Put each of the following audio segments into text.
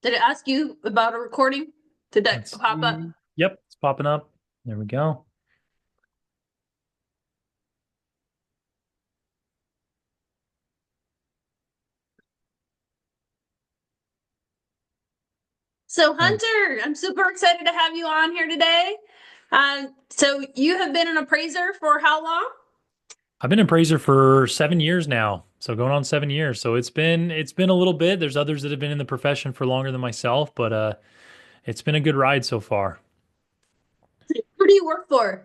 Did it ask you about a recording? Did that Let's pop up? see. Yep, it's popping up. There we go. So, Uh, Hunter, I'm super excited to have you on here today. So you have been an appraiser for how long? I've been an appraiser for 7 years now, so going on 7 years. So it's been a little bit. There's others that have been in the profession for longer than myself, but it's been a good ride so far. Who do you work for?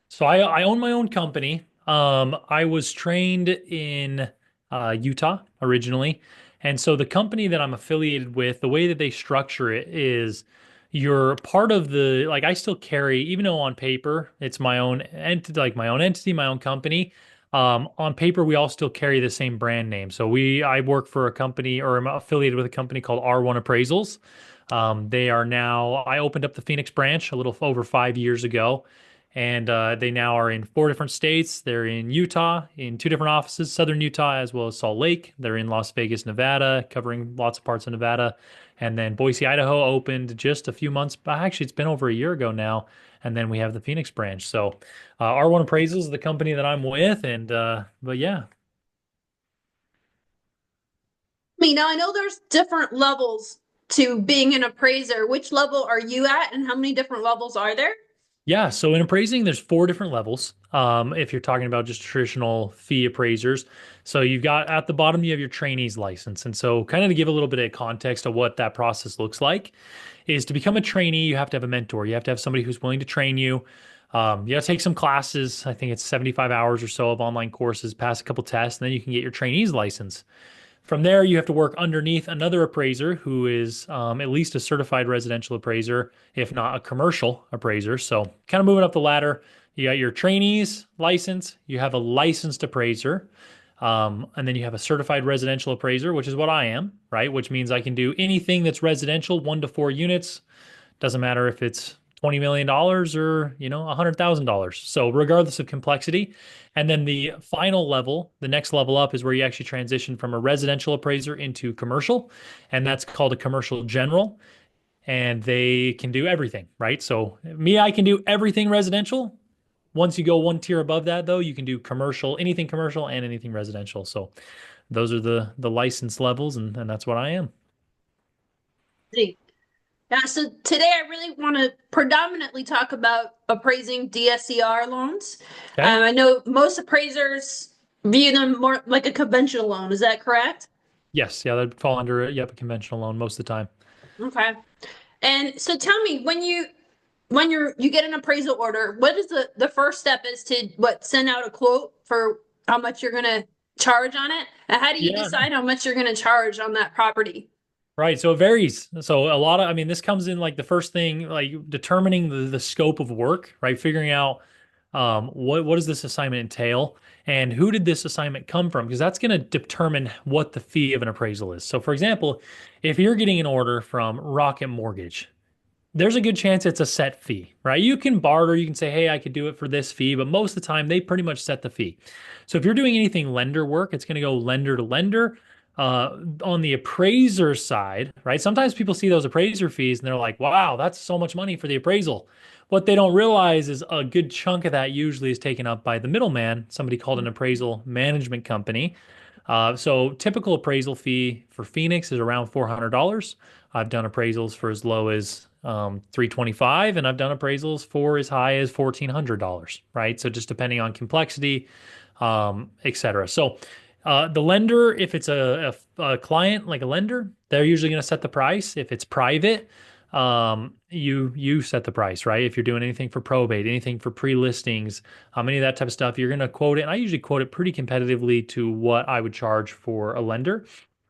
So I own my own company. I was trained in Utah originally. And so the company that I'm affiliated with, the way that they structure it is you're part of the, like I still carry, even though on paper it's my own entity, like my own entity, my own company. On paper, we all still carry the same brand name. So I work for a company or I'm affiliated with a company called R1 Appraisals. They are now, I opened up the Phoenix branch a little over 5 years ago. And they now are in 4 different states. They're in Utah, in 2 different offices, Southern Utah as well as Salt Lake. They're in Las Vegas, Nevada, covering lots of parts of Nevada. And then Boise, Idaho opened just a few months back. Actually, it's been over a year ago now. And then we have the Phoenix branch. So R1 Appraisals is the company that I'm with. And but yeah. Now I know there's different levels to being an appraiser. Which level are you at, and how many different levels are there? Yeah, so in appraising, there's 4 different levels. If you're talking about just traditional fee appraisers, so you've got at the bottom you have your trainee's license, and so kind of to give a little bit of context of what that process looks like, is to become a trainee, you have to have a mentor. You have to have somebody who's willing to train you. You got to take some classes. I think it's 75 hours or so of online courses, pass a couple tests, and then you can get your trainee's license. From there, you have to work underneath another appraiser who is at least a certified residential appraiser, if not a commercial appraiser. So, kind of moving up the ladder, you got your trainees license, you have a licensed appraiser, and then you have a certified residential appraiser, which is what I am, right? Which means I can do anything that's residential, 1 to 4 units. Doesn't matter if it's $20 million or, $100,000. So regardless of complexity. And then the final level, the next level up is where you actually transition from a residential appraiser into commercial. And that's called a commercial general. And they can do everything, right? So me, I can do everything residential. Once you go 1 tier above that, though, you can do commercial and anything residential. So those are the license levels, and that's what I am. Yeah, so today I really want to predominantly talk about appraising DSCR loans. Okay. I know most appraisers view them more like a conventional loan. Is that correct? Yes, yeah, that'd fall under, yep, a conventional loan most of the time. Okay. And so tell me, when you get an appraisal order, what is the first step is to send out a quote for how much you're gonna charge on it? And how do you Yeah. decide how much you're gonna charge on that property? Right. So it varies. So a lot of, I mean, this comes in like the first thing, like determining the scope of work, right? Figuring out what does this assignment entail and who did this assignment come from? Because that's going to determine what the fee of an appraisal is. So for example, if you're getting an order from Rocket Mortgage, there's a good chance it's a set fee, right? You can barter, you can say, hey, I could do it for this fee, but most of the time they pretty much set the fee. So if you're doing anything lender work, it's going to go lender to lender. On the appraiser side, right? Sometimes people see those appraiser fees and they're like, wow, that's so much money for the appraisal. What they don't realize is a good chunk of that usually is taken up by the middleman, somebody called an appraisal management company. So typical appraisal fee for Phoenix is around $400. I've done appraisals for as low as 325, and I've done appraisals for as high as $1,400, right? So just depending on complexity, et cetera. So the lender, if it's a client like a lender, they're usually going to set the price. If it's private, you set the price, right? If you're doing anything for probate, anything for pre-listings, any of that type of stuff, you're going to quote it. And I usually quote it pretty competitively to what I would charge for a lender.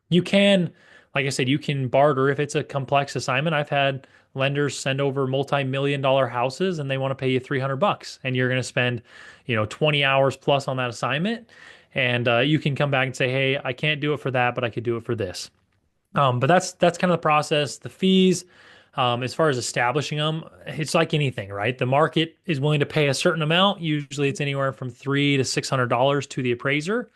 You can, like I said, you can barter if it's a complex assignment. I've had lenders send over multi-million dollar houses and they want to pay you $300 and you're going to spend, 20 hours plus on that assignment. And you can come back and say, hey, I can't do it for that, but I could do it for this. But that's kind of the process. The fees, As far as establishing them, it's like anything, right? The market is willing to pay a certain amount. Usually it's anywhere from $300 to $600 to the appraiser.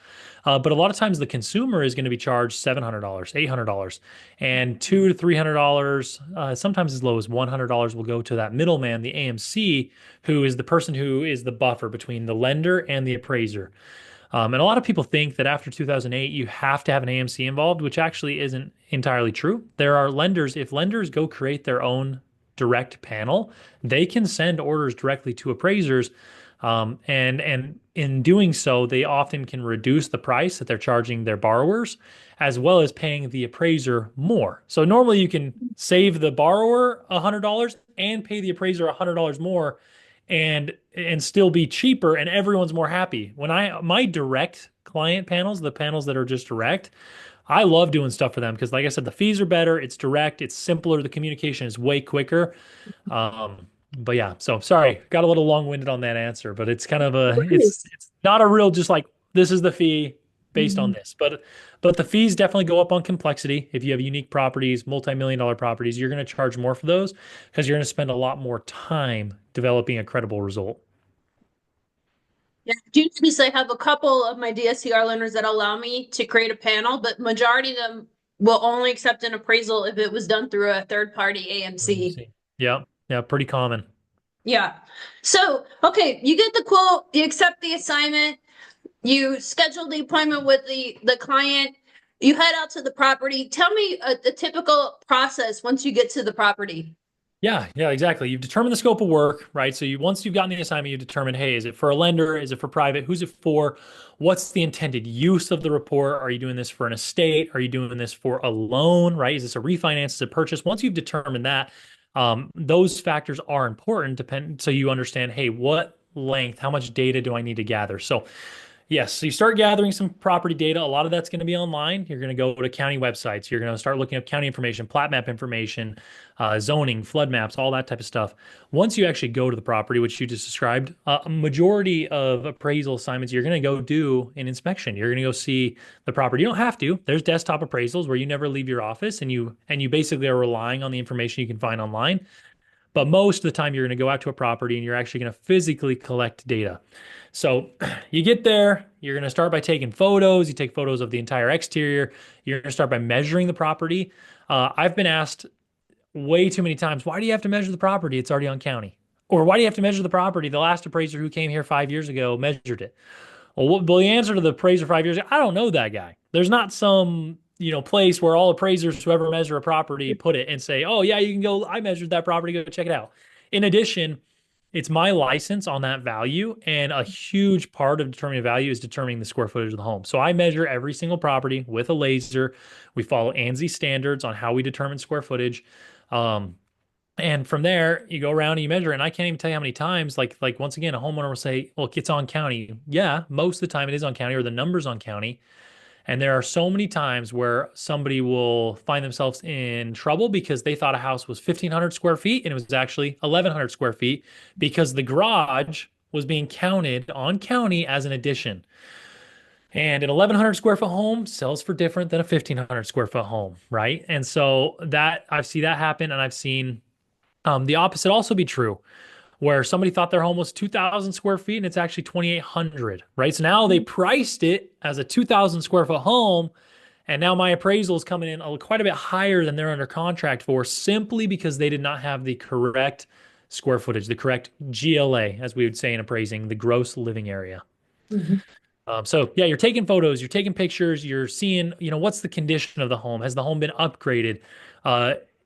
But a lot of times the consumer is going to be charged $700, $800, and $200 to $300. Sometimes as low as $100 will go to that middleman, the AMC, who is the person who is the buffer between the lender and the appraiser. And a lot of people think that after 2008, you have to have an AMC involved, which actually isn't entirely true. There are lenders, if lenders go create their own direct panel, they can send orders directly to appraisers. And in doing so, they often can reduce the price that they're charging their borrowers, as well as paying the appraiser more. So normally you can save the borrower $100 and pay the appraiser $100 more and still be cheaper, and everyone's more happy. When my direct client panels, the panels that are just direct, I love doing stuff for them because like I said, the fees are better, it's direct, it's simpler, the communication is way quicker. But yeah, so sorry, got a little long-winded on that answer, but it's kind of it's not a real just like this is the fee based on Mhm. this. But the fees definitely go up on complexity. If you have unique properties, multi-million dollar properties, you're going to charge more for those because you're going to spend a lot more time developing a credible result. Yeah, because I have a couple of my DSCR lenders that allow me to create a panel, but majority of them will only accept an appraisal if it was done through a third party AMC. See. Yeah, yeah, pretty common. Yeah. So, okay, you get the quote, you accept the assignment, you schedule the appointment with the client, you head out to the property. Tell me the typical process once you get to the property. Yeah, yeah, exactly. You've determined the scope of work, right? So once you've gotten the assignment, you determine, hey, is it for a lender? Is it for private? Who's it for? What's the intended use of the report? Are you doing this for an estate? Are you doing this for a loan, right? Is this a refinance, is it a purchase? Once you've determined that, those factors are important, so you understand, hey, what length, how much data do I need to gather? So yes, so you start gathering some property data. A lot of that's going to be online. You're going to go to county websites. You're going to start looking up county information, plat map information, zoning, flood maps, all that type of stuff. Once you actually go to the property, which you just described, a majority of appraisal assignments, you're going to go do an inspection. You're going to go see the property. You don't have to. There's desktop appraisals where you never leave your office and you basically are relying on the information you can find online. But most of the time, you're going to go out to a property and you're actually going to physically collect data. So you get there, you're going to start by taking photos. You take photos of the entire exterior. You're going to start by measuring the property. I've been asked way too many times, why do you have to measure the property? It's already on county. Or why do you have to measure the property? The last appraiser who came here 5 years ago measured it. Well, the answer to the appraiser 5 years ago, I don't know that guy. There's not some, place where all appraisers who ever measure a property put it and say, oh yeah, you can go, I measured that property, go check it out. In addition, it's my license on that value, and a huge part of determining value is determining the square footage of the home. So I measure every single property with a laser. We follow ANSI standards on how we determine square footage. Um, and from there, you go around and you measure. And I can't even tell you how many times, like once again, a homeowner will say, "Look, it's on county." Yeah, most of the time it is on county, or the numbers on county. And there are so many times where somebody will find themselves in trouble because they thought a house was 1,500 square feet and it was actually 1,100 square feet because the garage was being counted on county as an addition. And an 1,100 square foot home sells for different than a 1,500 square foot home, right? And so that I've seen that happen, and I've seen the opposite also be true, where somebody thought their home was 2,000 square feet and it's actually 2,800, right? So now they priced it as a 2,000 square foot home. And now my appraisal is coming in quite a bit higher than they're under contract for, simply because they did not have the correct square footage, the correct GLA, as we would say in appraising, the gross living area. Mhm. So yeah, you're taking photos, you're taking pictures, you're seeing, what's the condition of the home? Has the home been upgraded?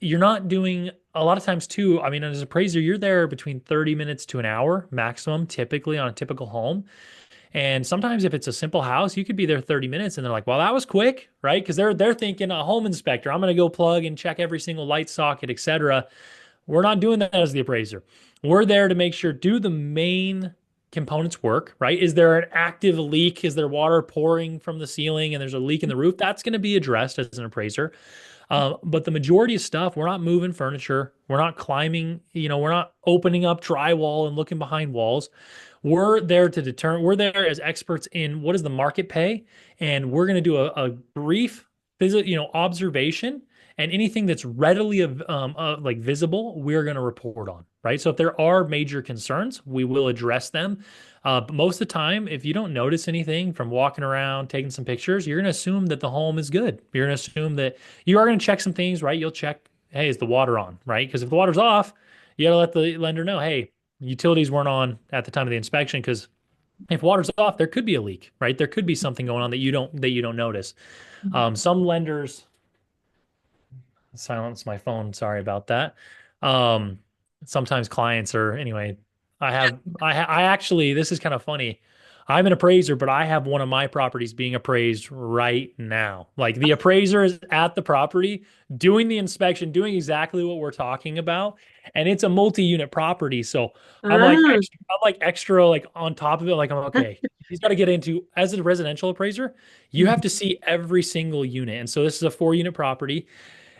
You're not doing a lot of times too. I mean, as an appraiser, you're there between 30 minutes to an hour maximum, typically on a typical home. And sometimes if it's a simple house, you could be there 30 minutes and they're like, well, that was quick, right? Because they're thinking a home inspector. I'm going to go plug and check every single light socket, etc. We're not doing that as the appraiser. We're there to make sure, do the main components work, right? Is there an active leak? Is there water pouring from the ceiling and there's a leak in the roof? That's going to be addressed as an appraiser. But the majority of stuff, we're not moving furniture. We're not climbing, we're not opening up drywall and looking behind walls. We're there to determine, we're there as experts in what does the market pay? And we're going to do a brief observation and anything that's readily like visible, we're going to report on, right? So if there are major concerns, we will address them. But most of the time, if you don't notice anything from walking around, taking some pictures, you're going to assume that the home is good. You're going to assume that you are going to check some things, right? You'll check, hey, is the water on, right? Because if the water's off, you got to let the lender know, hey, utilities weren't on at the time of the inspection because if water's off, there could be a leak, right? There could be something going on that you don't notice. Some lenders silence my phone. Sorry about that. Um, Sometimes clients are anyway. I actually this is kind of funny. I'm an appraiser, but I have one of my properties being appraised right now. Like the appraiser is at the property doing the inspection, doing exactly what we're talking about, and it's a multi-unit property. So Ah. I'm like extra like on top of it. Like I'm okay. He's got to get into as a residential appraiser, you have to see every single unit. And so this is a 4-unit property.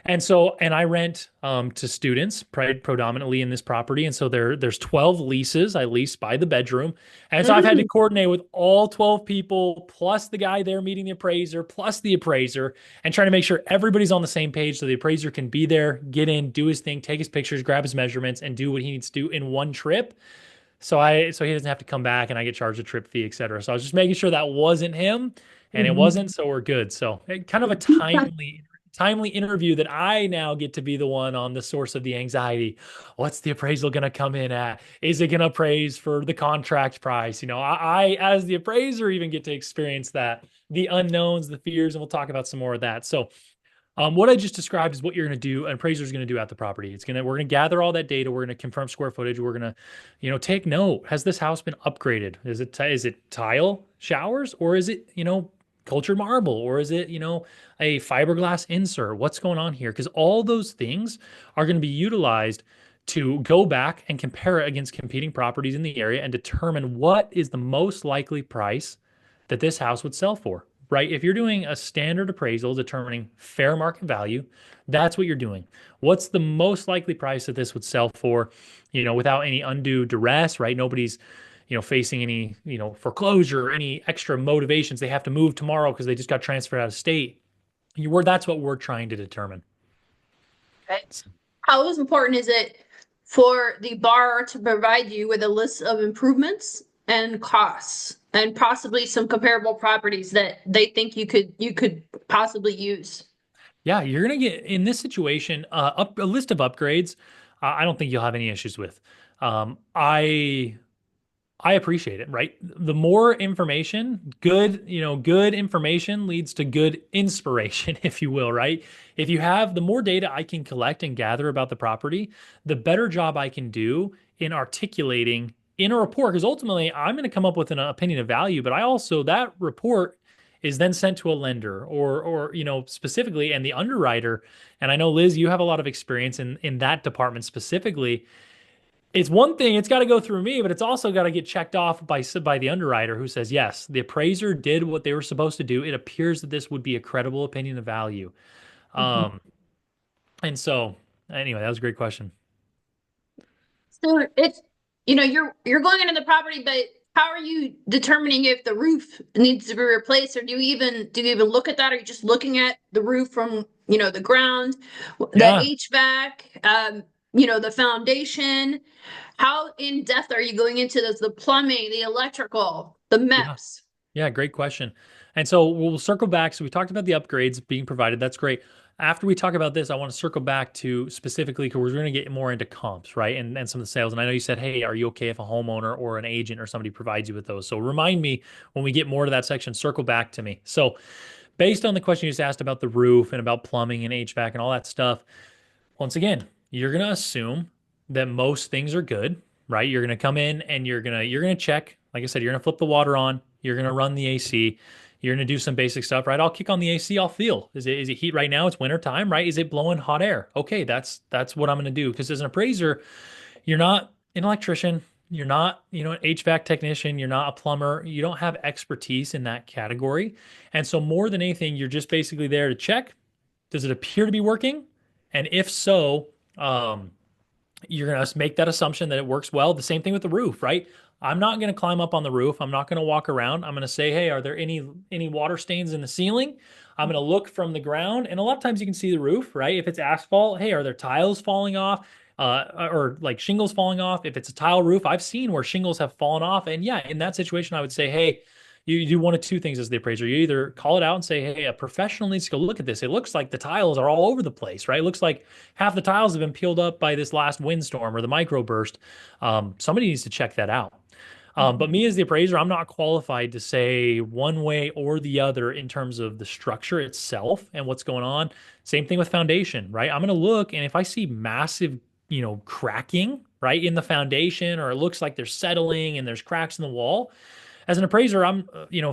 And so, and I rent to students predominantly in this property. And so there's 12 leases. I lease by the bedroom. And so I've had to Mm. coordinate with all 12 people, plus the guy there meeting the appraiser, plus the appraiser, and trying to make sure everybody's on the same page so the appraiser can be there, get in, do his thing, take his pictures, grab his measurements, and do what he needs to do in one trip. So he doesn't have to come back and I get charged a trip fee, et cetera. So I was just making sure that wasn't him and it Mhm. wasn't, so we're good. So kind of a timely interview that I now get to be the one on the source of the anxiety. What's the appraisal going to come in at? Is it going to appraise for the contract price? As the appraiser even get to experience that, the unknowns, the fears, and we'll talk about some more of that. So what I just described is what you're going to do. An appraiser is going to do at the property. We're going to gather all that data. We're going to confirm square footage. We're going to, take note. Has this house been upgraded? Is it tile showers or is it, cultured marble or is it, a fiberglass insert? What's going on here? Because all those things are going to be utilized to go back and compare it against competing properties in the area and determine what is the most likely price that this house would sell for, right? If you're doing a standard appraisal determining fair market value, that's what you're doing. What's the most likely price that this would sell for, without any undue duress, right? Nobody's, facing any, foreclosure or any extra motivations. They have to move tomorrow because they just got transferred out of state. That's what we're trying to determine. Okay. How important is it for the borrower to provide you with a list of improvements and costs and possibly some comparable properties that they think you could possibly use? Yeah, you're gonna get in this situation a list of upgrades. I don't think you'll have any issues with. Um, I I appreciate it, right? The more information, good information leads to good inspiration, if you will, right? If you have the more data I can collect and gather about the property, the better job I can do in articulating in a report. Because ultimately, I'm going to come up with an opinion of value, but that report is then sent to a lender or specifically and the underwriter. And I know Liz, you have a lot of experience in that department specifically. It's one thing, it's got to go through me, but it's also got to get checked off by the underwriter who says, yes, the appraiser did what they were supposed to do. It appears that this would be a credible opinion of value. Mhm. Um, and so, anyway, that was a great question. So it's you're going into the property, but how are you determining if the roof needs to be replaced, or do you even look at that? Or are you just looking at the roof from the ground, the Yeah, HVAC, the foundation? How in depth are you going into this? The plumbing, the electrical, the yeah. MEPs. Yeah, great question. And so we'll circle back. So we talked about the upgrades being provided. That's great. After we talk about this, I want to circle back to specifically because we're going to get more into comps, right? And some of the sales. And I know you said, hey, are you okay if a homeowner or an agent or somebody provides you with those? So remind me when we get more to that section, circle back to me. So based on the question you just asked about the roof and about plumbing and HVAC and all that stuff, once again, you're going to assume that most things are good, right? You're going to come in and you're going to check, like I said, you're going to flip the water on, you're going to run the AC, you're going to do some basic stuff, right? I'll kick on the AC, I'll feel. Is it heat right now? It's winter time, right? Is it blowing hot air? Okay, that's what I'm going to do because as an appraiser, you're not an electrician, you're not, an HVAC technician, you're not a plumber, you don't have expertise in that category. And so more than anything, you're just basically there to check, does it appear to be working? And if so, you're going to make that assumption that it works well. The same thing with the roof, right? I'm not going to climb up on the roof. I'm not going to walk around. I'm going to say, hey, are there any water stains in the ceiling? I'm going to look from the ground, and a lot of times you can see the roof, right? If it's asphalt, hey, are there tiles falling off? Or like shingles falling off. If it's a tile roof, I've seen where shingles have fallen off. And yeah, in that situation, I would say, hey, you do one of two things as the appraiser. You either call it out and say, hey, a professional needs to go look at this. It looks like the tiles are all over the place, right? It looks like half the tiles have been peeled up by this last windstorm or the microburst. Somebody needs to check that out. But me as the appraiser, I'm not qualified to say one way or the other in terms of the structure itself and what's going on. Same thing with foundation, right? I'm going to look, and if I see massive, cracking, right, in the foundation, or it looks like they're settling and there's cracks in the wall, as an appraiser,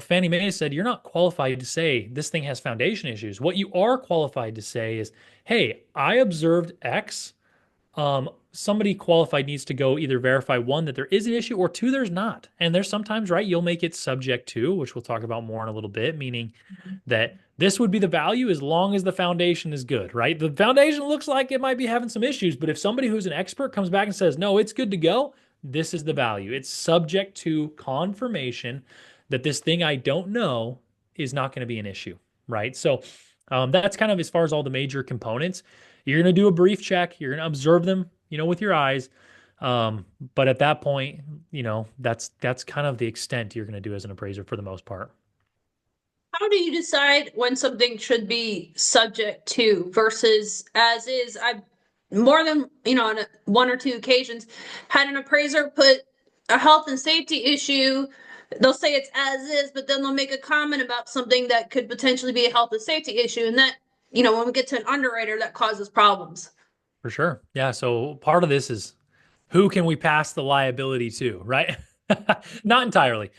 Fannie Mae said, you're not qualified to say this thing has foundation issues. What you are qualified to say is, hey, I observed X. Somebody qualified needs to go either verify one, that there is an issue, or two, there's not. And there's sometimes, right, you'll make it subject to, which we'll talk about more in a little bit, meaning that this would be the value as long as the foundation is good, right? The foundation looks like it might be having some issues, but if somebody who's an expert comes back and says, no, it's good to go, this is the value. It's subject to confirmation that this thing I don't know is not going to be an issue, right? So that's kind of as far as all the major components. You're going to do a brief check. You're going to observe them, with your eyes. But at that point, that's kind of the extent you're going to do as an appraiser for the most part. How do you decide when something should be subject to versus as is? I've more than, on one or two occasions had an appraiser put a health and safety issue. They'll say it's as is, but then they'll make a comment about something that could potentially be a health and safety issue. And that, when we get to an underwriter, that causes problems. For sure. Yeah. So part of this is who can we pass the liability to, right? Not entirely.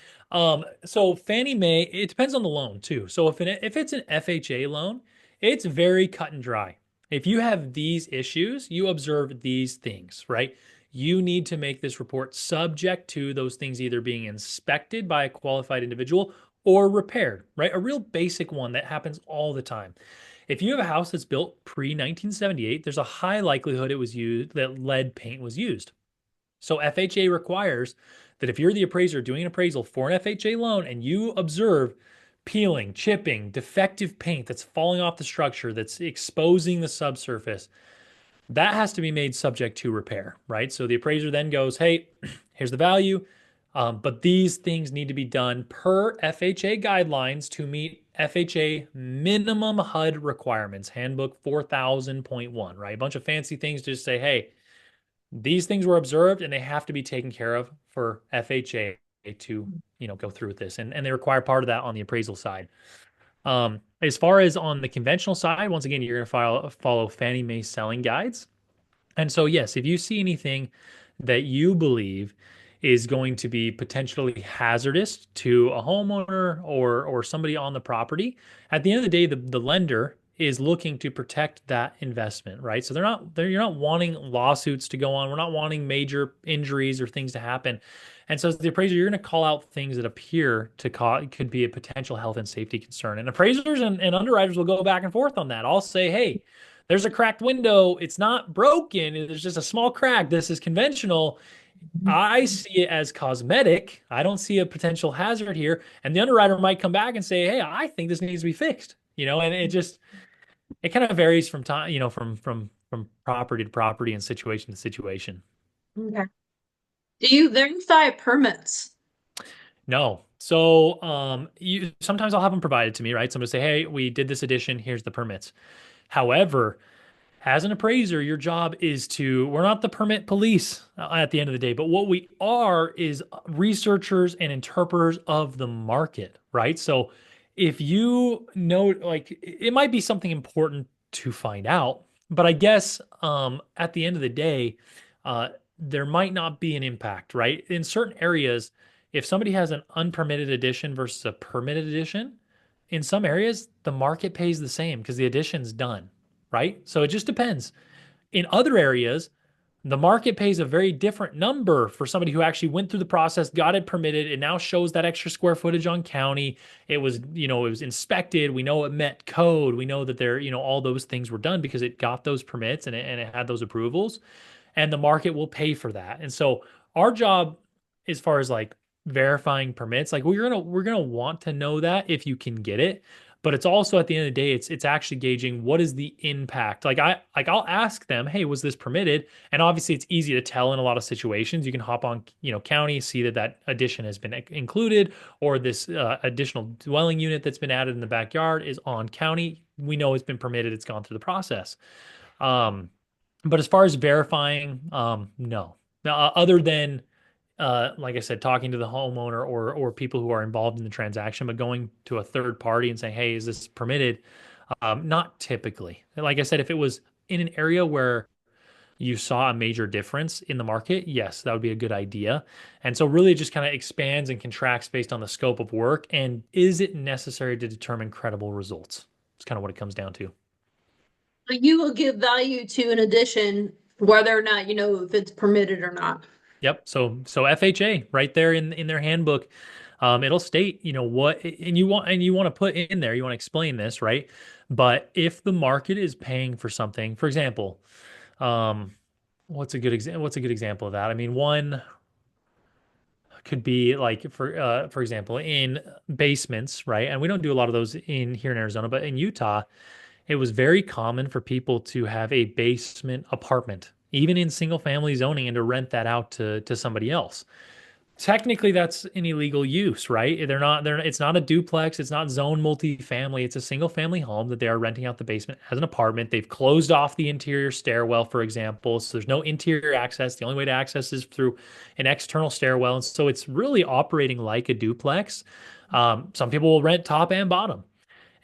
So Fannie Mae, it depends on the loan too. So if it's an FHA loan, it's very cut and dry. If you have these issues, you observe these things, right? You need to make this report subject to those things either being inspected by a qualified individual or repaired, right? A real basic one that happens all the time. If you have a house that's built pre-1978, there's a high likelihood it was used that lead paint was used. So FHA requires that if you're the appraiser doing an appraisal for an FHA loan and you observe peeling, chipping, defective paint that's falling off the structure, that's exposing the subsurface, that has to be made subject to repair, right? So the appraiser then goes, hey, here's the value, but these things need to be done per FHA guidelines to meet FHA minimum HUD requirements, Handbook 4000.1, right? A bunch of fancy things to just say, hey, these things were observed and they have to be taken care of for FHA to, go through with this. And they require part of that on the appraisal side. As far as on the conventional side, once again, you're going to follow Fannie Mae selling guides. And so, yes, if you see anything that you believe is going to be potentially hazardous to a homeowner or somebody on the property, at the end of the day, the lender is looking to protect that investment, right? So you're not wanting lawsuits to go on. We're not wanting major injuries or things to happen. And so as the appraiser, you're going to call out things that appear to could be a potential health and safety concern. And appraisers and underwriters will go back and forth on that. I'll say, hey, there's a cracked window. It's not broken. There's just a small crack. This is conventional. I see it as cosmetic. I don't see a potential hazard here. And the underwriter might come back and say, hey, I think this needs to be fixed. And it kind of varies from time, from property to property and situation to situation. Okay. Do you verify permits? No. So you sometimes I'll have them provided to me, right? Somebody say, hey, we did this addition, here's the permits. However, as an appraiser, your job is we're not the permit police at the end of the day, but what we are is researchers and interpreters of the market, right? So if you know, like, it might be something important to find out, but I guess at the end of the day, there might not be an impact, right? In certain areas, if somebody has an unpermitted addition versus a permitted addition, in some areas, the market pays the same because the addition's done, right? So it just depends. In other areas, the market pays a very different number for somebody who actually went through the process, got it permitted. It now shows that extra square footage on county. It was, it was inspected. We know it met code. We know that all those things were done because it got those permits and it had those approvals, and the market will pay for that. And so our job as far as like verifying permits, like we're gonna want to know that if you can get it. But it's also at the end of the day, it's actually gauging what is the impact. I'll ask them, hey, was this permitted? And obviously it's easy to tell in a lot of situations. You can hop on, county, see that that addition has been included, or this additional dwelling unit that's been added in the backyard is on county. We know it's been permitted, it's gone through the process. Um, but as far as verifying, no. Now, other than like I said, talking to the homeowner or people who are involved in the transaction, but going to a third party and saying, "Hey, is this permitted?" Not typically. Like I said, if it was in an area where you saw a major difference in the market, yes, that would be a good idea. And so really it just kind of expands and contracts based on the scope of work and is it necessary to determine credible results? It's kind of what it comes down to. You will give value to an addition, whether or not you know if it's permitted or not. Yep. So FHA right there in their handbook, it'll state, what and you want to put in there, you want to explain this, right? But if the market is paying for something, for example, um, what's a good example of that? I mean, one could be like for example, in basements, right? And we don't do a lot of those in here in Arizona, but in Utah, it was very common for people to have a basement apartment, even in single family zoning, and to rent that out to somebody else. Technically, that's an illegal use, right? It's not a duplex, it's not zone multifamily, it's a single family home that they are renting out the basement as an apartment. They've closed off the interior stairwell, for example. So there's no interior access. The only way to access is through an external stairwell. And so it's really operating like a duplex. Some people will rent top and bottom.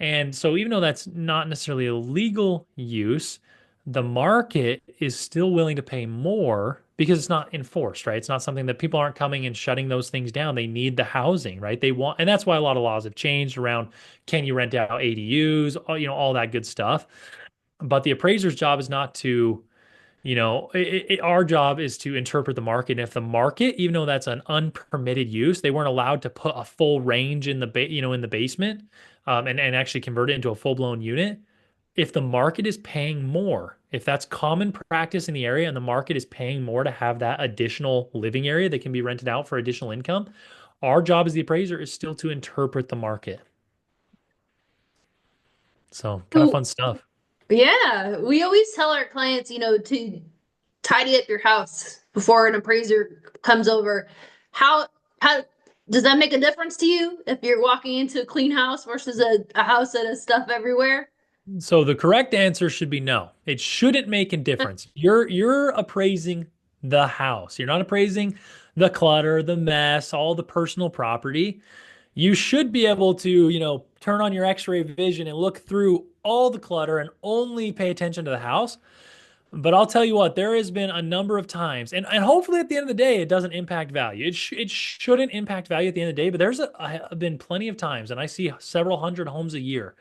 And so, even though that's not necessarily a legal use, the market is still willing to pay more because it's not enforced, right? It's not something that people aren't coming and shutting those things down. They need the housing, right? They want, and that's why a lot of laws have changed around can you rent out ADUs, all that good stuff. But the appraiser's job is not to our job is to interpret the market. And if the market, even though that's an unpermitted use, they weren't allowed to put a full range in in the basement, and actually convert it into a full blown unit. If the market is paying more, if that's common practice in the area and the market is paying more to have that additional living area that can be rented out for additional income, our job as the appraiser is still to interpret the market. So kind of Ooh, fun stuff. yeah, we always tell our clients, to tidy up your house before an appraiser comes over. How how does that make a difference to you if you're walking into a clean house versus a house that has stuff everywhere? So the correct answer should be no. It shouldn't make a difference. You're appraising the house. You're not appraising the clutter, the mess, all the personal property. You should be able to, turn on your x-ray vision and look through all the clutter and only pay attention to the house. But I'll tell you what, there has been a number of times, and hopefully at the end of the day, it doesn't impact value. It shouldn't impact value at the end of the day, but been plenty of times, and I see several hundred homes a year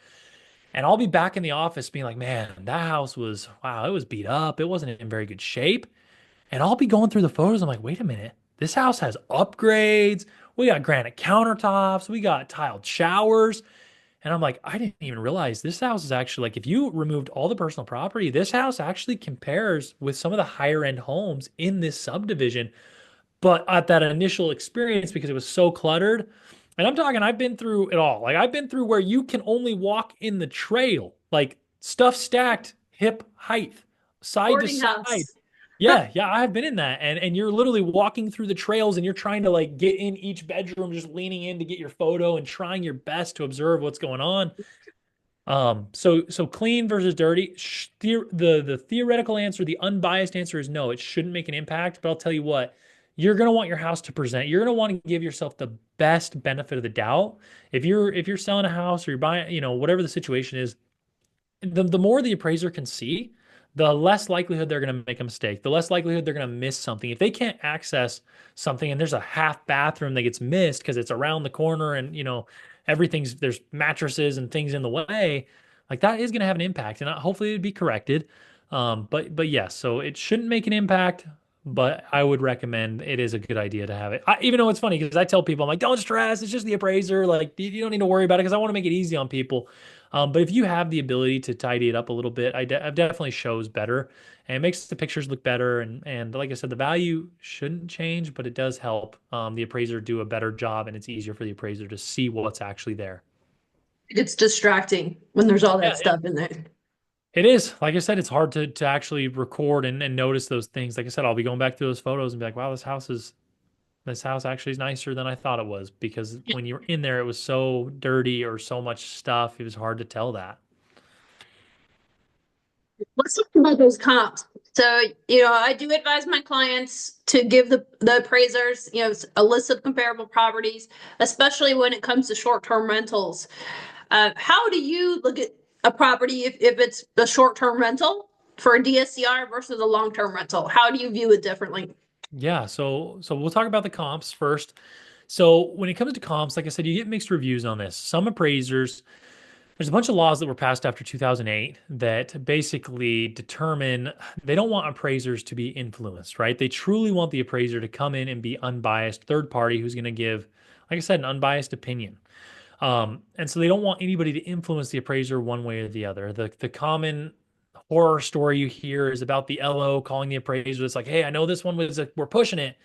and I'll be back in the office being like, man, that house was, wow, it was beat up. It wasn't in very good shape. And I'll be going through the photos. I'm like, wait a minute. This house has upgrades. We got granite countertops. We got tiled showers. And I'm like, I didn't even realize this house is actually like, if you removed all the personal property, this house actually compares with some of the higher end homes in this subdivision. But at that initial experience, because it was so cluttered, and I'm talking, I've been through it all. Like I've been through where you can only walk in the trail, like stuff stacked hip height, side to Boarding side. house. Yeah, yeah, I've been in that. And you're literally walking through the trails and you're trying to like get in each bedroom, just leaning in to get your photo and trying your best to observe what's going on. So clean versus dirty. The theoretical answer, the unbiased answer is no. It shouldn't make an impact. But I'll tell you what, you're gonna want your house to present. You're gonna want to give yourself the best benefit of the doubt. If you're selling a house or you're buying, whatever the situation is, the more the appraiser can see, the less likelihood they're going to make a mistake, the less likelihood they're going to miss something. If they can't access something and there's a half bathroom that gets missed because it's around the corner and there's mattresses and things in the way, like that is going to have an impact and hopefully it'd be corrected. But yes, so it shouldn't make an impact, but I would recommend it is a good idea to have it. Even though it's funny because I tell people, I'm like, don't stress. It's just the appraiser. Like you don't need to worry about it because I want to make it easy on people. But if you have the ability to tidy it up a little bit, it definitely shows better and it makes the pictures look better. And like I said, the value shouldn't change, but it does help the appraiser do a better job, and it's easier for the appraiser to see what's actually there. It's distracting when there's all that Yeah, stuff in there. it is. Like I said, it's hard to actually record and notice those things. Like I said, I'll be going back through those photos and be like, wow, this house actually is nicer than I thought it was, because when you were in there, it was so dirty or so much stuff. It was hard to tell that. Let's talk about those comps. So, I do advise my clients to give the appraisers, a list of comparable properties, especially when it comes to short-term rentals. How do you look at a property if it's a short-term rental for a DSCR versus a long-term rental? How do you view it differently? Yeah, so we'll talk about the comps first. So when it comes to comps, like I said, you get mixed reviews on this. Some appraisers, there's a bunch of laws that were passed after 2008 that basically determine they don't want appraisers to be influenced, right? They truly want the appraiser to come in and be unbiased, third party who's going to give, like I said, an unbiased opinion. And so they don't want anybody to influence the appraiser one way or the other. The common horror story you hear is about the LO calling the appraiser. It's like, hey, I know this one we're pushing it,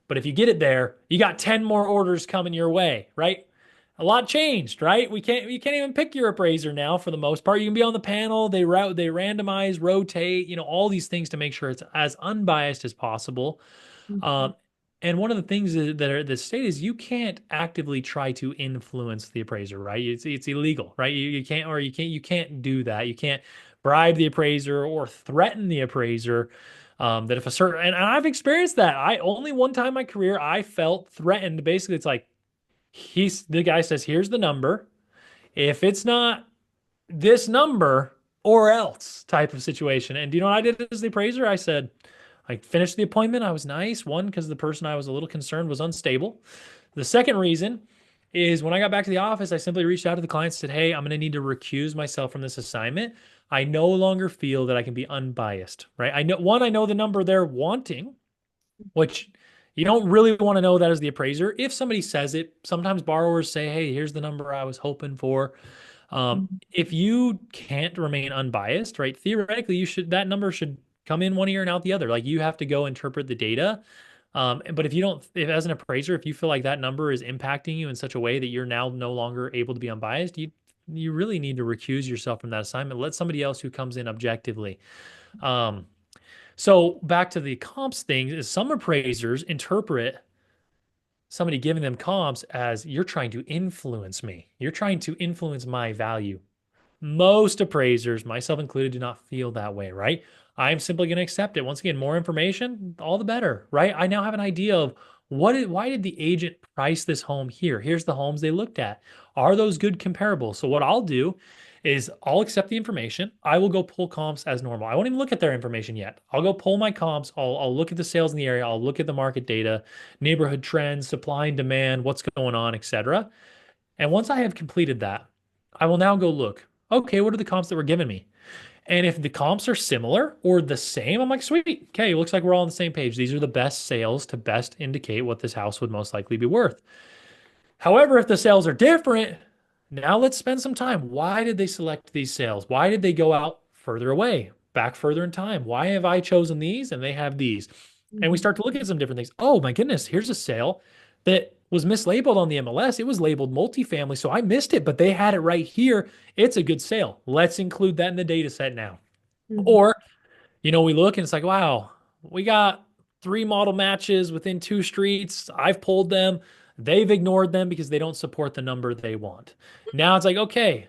but if you get it there, you got 10 more orders coming your way, right? A lot changed, right? You can't even pick your appraiser now for the most part. You can be on the panel, they randomize, rotate, all these things to make sure it's as unbiased as possible. Mhm. Um, and one of the things that are the state is you can't actively try to influence the appraiser, right? It's illegal, right? You can't do that. You can't bribe the appraiser or threaten the appraiser. That if a certain and I've experienced that. I only one time in my career I felt threatened. Basically, it's like the guy says, here's the number. If it's not this number or else type of situation. And do you know what I did as the appraiser? I finished the appointment. I was nice. One, because the person I was a little concerned was unstable. The second reason is when I got back to the office, I simply reached out to the client and said, hey, I'm going to need to recuse myself from this assignment. I no longer feel that I can be unbiased, right? I know the number they're wanting, which you don't really want to know that as the appraiser. If somebody says it, sometimes borrowers say, hey, here's the number I was hoping for. If you can't remain unbiased, right? Theoretically, that number should come in one ear and out the other. Like you have to go interpret the data. But if you don't, if as an appraiser, if you feel like that number is impacting you in such a way that you're now no longer able to be unbiased, you really need to recuse yourself from that assignment. Let somebody else who comes in objectively. Um, so back to the comps thing is some appraisers interpret somebody giving them comps as you're trying to influence me. You're trying to influence my value. Most appraisers, myself included, do not feel that way, right? I'm simply going to accept it. Once again, more information, all the better, right? I now have an idea of why did the agent price this home here? Here's the homes they looked at. Are those good comparables? So what I'll do is I'll accept the information. I will go pull comps as normal. I won't even look at their information yet. I'll go pull my comps. I'll look at the sales in the area. I'll look at the market data, neighborhood trends, supply and demand, what's going on, etc. And once I have completed that, I will now go look. Okay, what are the comps that were given me? And if the comps are similar or the same, I'm like, sweet. Okay, looks like we're all on the same page. These are the best sales to best indicate what this house would most likely be worth. However, if the sales are different, now let's spend some time. Why did they select these sales? Why did they go out further away, back further in time? Why have I chosen these and they have these? And we Mhm. start to look at some different things. Oh my goodness, here's a sale that was mislabeled on the MLS. It was labeled multifamily, so I missed it, but they had it right here. It's a good sale. Let's include that in the data set now. Mhm. Or, we look and it's like, wow, we got three model matches within two streets. I've pulled them. They've ignored them because they don't support the number they want. Now it's like, okay,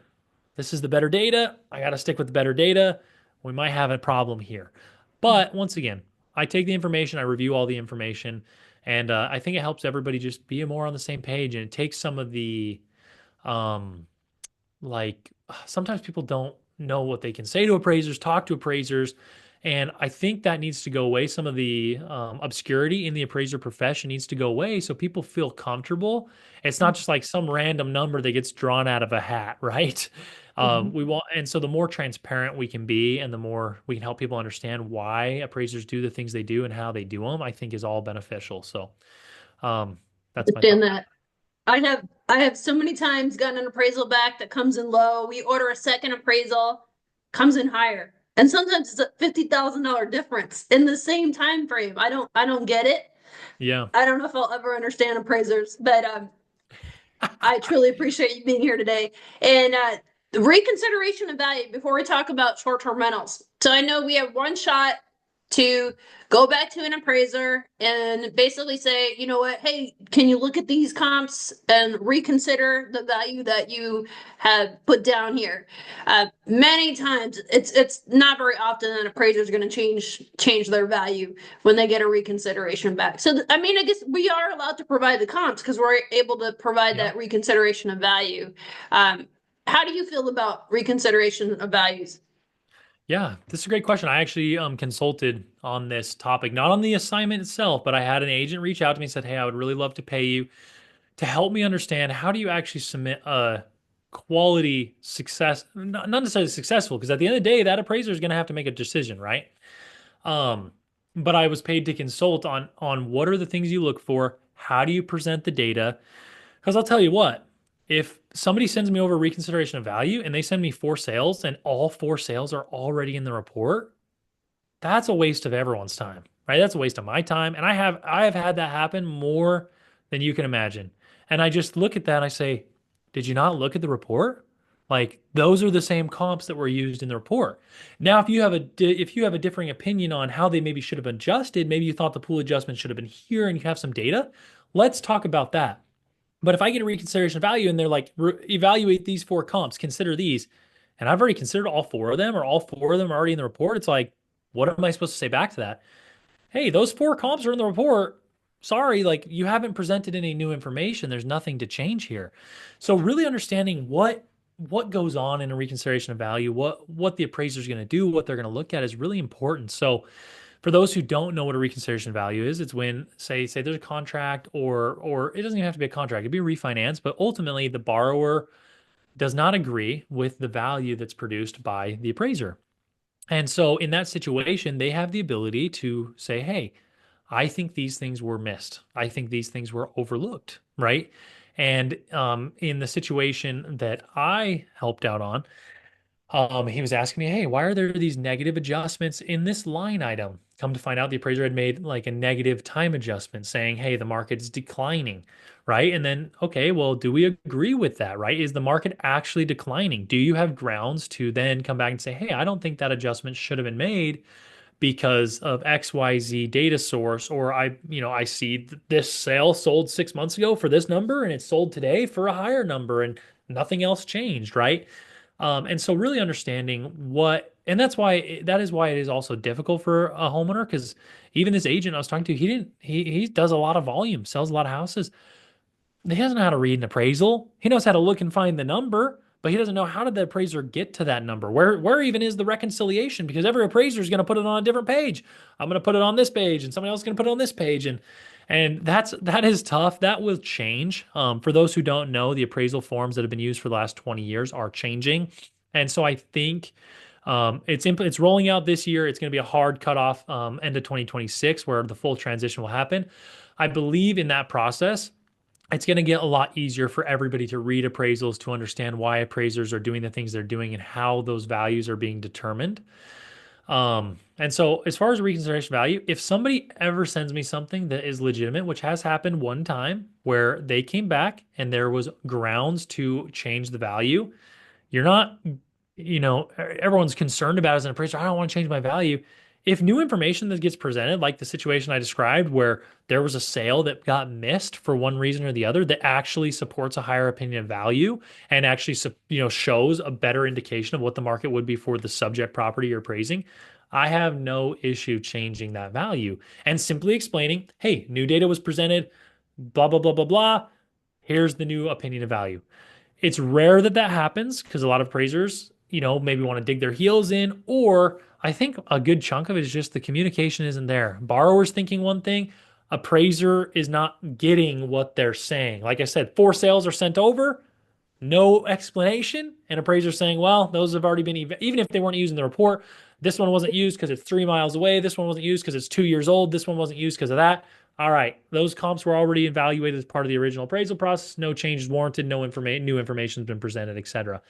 this is the better data. I got to stick with the better data. We might have a problem here. But once again, I take the information, I review all the information, and I think it helps everybody just be more on the same page. And it takes some of the um, like sometimes people don't know what they can say to appraisers, talk to appraisers, and I think that needs to go away. Some of the obscurity in the appraiser profession needs to go away so people feel comfortable. It's not just like some random number that gets drawn out of a hat, right? Mhm. We want, and so the more transparent we can be, and the more we can help people understand why appraisers do the things they do and how they do them, I think is all beneficial. So, um, that's my Understand thought. that. I have so many times gotten an appraisal back that comes in low. We order a second appraisal, comes in higher. And sometimes it's a $50,000 difference in the same time frame. I don't get it. Yeah. I don't know if I'll ever understand appraisers, but I truly appreciate you being here today. And the reconsideration of value before we talk about short-term rentals. So I know we have one shot to go back to an appraiser and basically say, you know what, hey, can you look at these comps and reconsider the value that you have put down here? Many times, it's not very often an appraiser is going to change their value when they get a reconsideration back. So I mean, I guess we are allowed to provide the comps because we're able to provide Yeah. that reconsideration of value. How do you feel about reconsideration of values? Yeah, this is a great question. I actually consulted on this topic, not on the assignment itself, but I had an agent reach out to me and said, "Hey, I would really love to pay you to help me understand how do you actually submit a quality success, not necessarily successful, because at the end of the day, that appraiser is going to have to make a decision, right?" Um, but I was paid to consult on what are the things you look for, how do you present the data, because I'll tell you what, if somebody sends me over reconsideration of value and they send me 4 sales and all 4 sales are already in the report, that's a waste of everyone's time, right? That's a waste of my time. And I have had that happen more than you can imagine. And I just look at that and I say, did you not look at the report? Like those are the same comps that were used in the report. Now, if you have a differing opinion on how they maybe should have adjusted, maybe you thought the pool adjustment should have been here and you have some data, let's talk about that. But if I get a reconsideration of value and they're like, evaluate these 4 comps, consider these, and I've already considered all 4 of them, or all 4 of them are already in the report, it's like, what am I supposed to say back to that? Hey, those 4 comps are in the report. Sorry, like you haven't presented any new information. There's nothing to change here. So really understanding what goes on in a reconsideration of value, what the appraiser is going to do, what they're going to look at is really important. So for those who don't know what a reconsideration value is, it's when say there's a contract or it doesn't even have to be a contract, it'd be a refinance, but ultimately the borrower does not agree with the value that's produced by the appraiser. And so in that situation, they have the ability to say, "Hey, I think these things were missed. I think these things were overlooked," right? And in the situation that I helped out on, he was asking me, "Hey, why are there these negative adjustments in this line item?" Come to find out, the appraiser had made like a negative time adjustment saying, "Hey, the market's declining," right? And then, okay, well, do we agree with that, right? Is the market actually declining? Do you have grounds to then come back and say, "Hey, I don't think that adjustment should have been made because of XYZ data source, or I see this sale sold 6 months ago for this number and it sold today for a higher number and nothing else changed," right? And so really understanding and that is why it is also difficult for a homeowner because even this agent I was talking to, he does a lot of volume, sells a lot of houses. He doesn't know how to read an appraisal. He knows how to look and find the number, but he doesn't know how did the appraiser get to that number. Where even is the reconciliation? Because every appraiser is going to put it on a different page. I'm going to put it on this page, and somebody else is going to put it on this page, and that is tough. That will change. For those who don't know, the appraisal forms that have been used for the last 20 years are changing, and so I think it's rolling out this year. It's going to be a hard cutoff end of 2026 where the full transition will happen. I believe in that process it's going to get a lot easier for everybody to read appraisals, to understand why appraisers are doing the things they're doing and how those values are being determined. And so, as far as reconsideration value, if somebody ever sends me something that is legitimate, which has happened one time where they came back and there was grounds to change the value, you're not, everyone's concerned about as an appraiser, I don't want to change my value. If new information that gets presented, like the situation I described, where there was a sale that got missed for one reason or the other, that actually supports a higher opinion of value and actually, shows a better indication of what the market would be for the subject property you're appraising, I have no issue changing that value and simply explaining, hey, new data was presented, blah, blah, blah, blah, blah. Here's the new opinion of value. It's rare that that happens because a lot of appraisers, maybe want to dig their heels in, or I think a good chunk of it is just the communication isn't there. Borrower's thinking one thing, appraiser is not getting what they're saying. Like I said, 4 sales are sent over, no explanation, and appraiser saying, well, those have already been, even if they weren't using the report, this one wasn't used because it's 3 miles away. This one wasn't used because it's 2 years old. This one wasn't used because of that. All right, those comps were already evaluated as part of the original appraisal process. No changes warranted. No information, new information has been presented, etc.